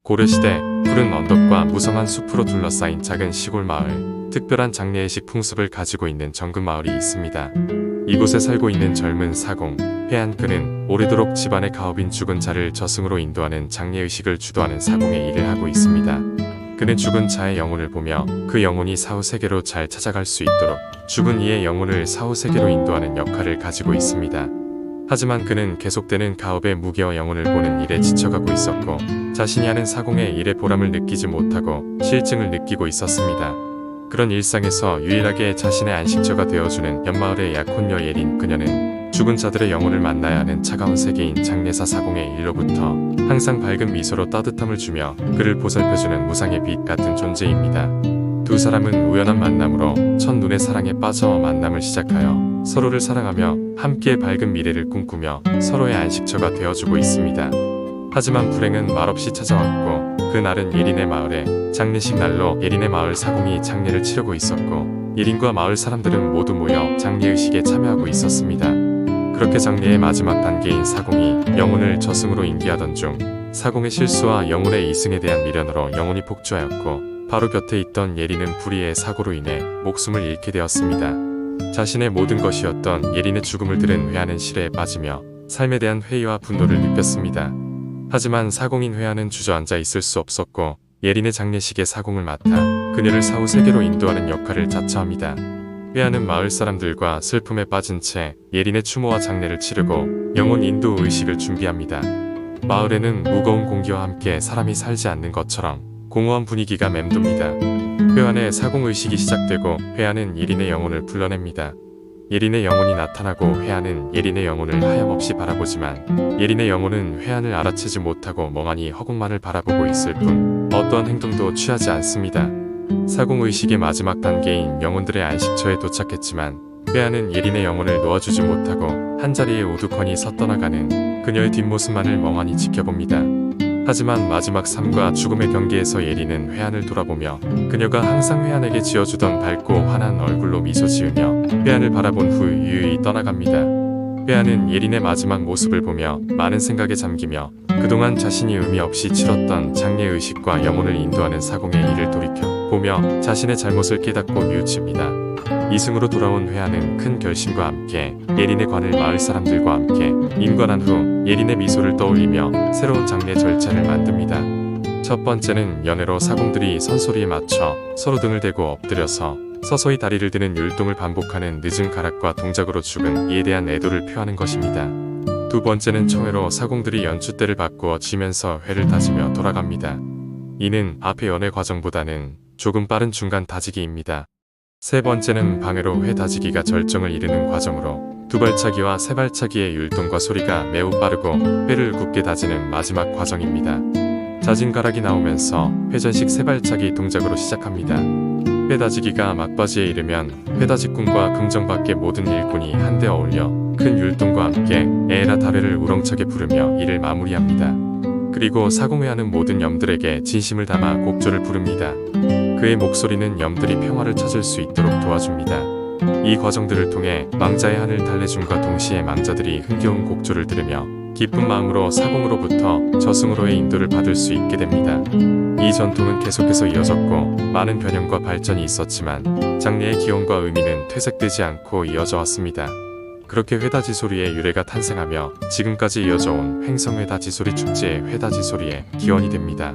고려시대 푸른 언덕과 무성한 숲으로 둘러싸인 작은 시골 마을, 특별한 장례의식 풍습을 가지고 있는 정금 마을이 있습니다. 이곳에 살고 있는 젊은 사공, 회한 그는 오래도록 집안의 가업인 죽은 자를 저승으로 인도하는 장례의식을 주도하는 사공의 일을 하고 있습니다. 그는 죽은 자의 영혼을 보며 그 영혼이 사후세계로 잘 찾아갈 수 있도록 죽은 이의 영혼을 사후세계로 인도하는 역할을 가지고 있습니다. 하지만 그는 계속되는 가업의 무게와 영혼을 보는 일에 지쳐가고 있었고 자신이 하는 사공의 일의 보람을 느끼지 못하고 실증을 느끼고 있었습니다. 그런 일상에서 유일하게 자신의 안식처가 되어주는 옆마을의 약혼녀 예린 그녀는 죽은 자들의 영혼을 만나야 하는 차가운 세계인 장례사 사공의 일로부터 항상 밝은 미소로 따뜻함을 주며 그를 보살펴주는 무상의 빛 같은 존재입니다. 두 사람은 우연한 만남으로 첫눈의 사랑에 빠져 만남을 시작하여 서로를 사랑하며 함께 밝은 미래를 꿈꾸며 서로의 안식처가 되어주고 있습니다. 하지만 불행은 말없이 찾아왔고 그날은 예린의 마을에 장례식 날로 예린의 마을 사공이 장례를 치르고 있었고 예린과 마을 사람들은 모두 모여 장례의식에 참여하고 있었습니다. 그렇게 장례의 마지막 단계인 사공이 영혼을 저승으로 인계하던 중 사공의 실수와 영혼의 이승에 대한 미련으로 영혼이 폭주하였고 바로 곁에 있던 예린은 불의의 사고로 인해 목숨을 잃게 되었습니다. 자신의 모든 것이었던 예린의 죽음을 들은 회한은 실해에 빠지며 삶에 대한 회의와 분노를 느꼈습니다. 하지만 사공인 회한은 주저앉아 있을 수 없었고 예린의 장례식에 사공을 맡아 그녀를 사후 세계로 인도하는 역할을 자처합니다. 회한은 마을 사람들과 슬픔에 빠진 채 예린의 추모와 장례를 치르고 영혼 인도 의식을 준비합니다. 마을에는 무거운 공기와 함께 사람이 살지 않는 것처럼 공허한 분위기가 맴돕니다. 회한의 사공의식이 시작되고 회한은 예린의 영혼을 불러냅니다. 예린의 영혼이 나타나고 회한은 예린의 영혼을 하염없이 바라보지만 예린의 영혼은 회한을 알아채지 못하고 멍하니 허공만을 바라보고 있을 뿐 어떠한 행동도 취하지 않습니다. 사공의식의 마지막 단계인 영혼들의 안식처에 도착했지만 회한은 예린의 영혼을 놓아주지 못하고 한자리에 우두커니 서 떠나가는 그녀의 뒷모습만을 멍하니 지켜봅니다. 하지만 마지막 삶과 죽음의 경계에서 예린은 회한을 돌아보며 그녀가 항상 회한에게 지어주던 밝고 환한 얼굴로 미소 지으며 회한을 바라본 후 유유히 떠나갑니다. 회한은 예린의 마지막 모습을 보며 많은 생각에 잠기며 그동안 자신이 의미 없이 치렀던 장례의식과 영혼을 인도하는 사공의 일을 돌이켜 보며 자신의 잘못을 깨닫고 뉘우칩니다. 이승으로 돌아온 회한은 큰 결심과 함께 예린의 관을 마을 사람들과 함께 인관한 후 예린의 미소를 떠올리며 새로운 장례 절차를 만듭니다. 첫 번째는 연애로 사공들이 선소리에 맞춰 서로 등을 대고 엎드려서 서서히 다리를 드는 율동을 반복하는 늦은 가락과 동작으로 죽은 이에 대한 애도를 표하는 것입니다. 두 번째는 청회로 사공들이 연주대를 바꾸어 쥐면서 회를 다지며 돌아갑니다. 이는 앞의 연애 과정보다는 조금 빠른 중간 다지기입니다. 세 번째는 방해로 회 다지기가 절정을 이르는 과정으로 두 발차기와 세 발차기의 율동과 소리가 매우 빠르고 회를 굳게 다지는 마지막 과정입니다. 다진 가락이 나오면서 회전식 세 발차기 동작으로 시작합니다. 회 다지기가 막바지에 이르면 회다지꾼과 긍정 밖의 모든 일꾼이 한데 어울려 큰 율동과 함께 에에라 다회를 우렁차게 부르며 이를 마무리합니다. 그리고 사공회하는 모든 염들에게 진심을 담아 곡조를 부릅니다. 그의 목소리는 염들이 평화를 찾을 수 있도록 도와줍니다. 이 과정들을 통해 망자의 한을 달래줌과 동시에 망자들이 흥겨운 곡조를 들으며 기쁜 마음으로 사공으로부터 저승으로의 인도를 받을 수 있게 됩니다. 이 전통은 계속해서 이어졌고 많은 변형과 발전이 있었지만 장례의 기원과 의미는 퇴색되지 않고 이어져 왔습니다. 그렇게 회다지소리의 유래가 탄생하며 지금까지 이어져 온 횡성회다지소리 축제의 회다지소리의 기원이 됩니다.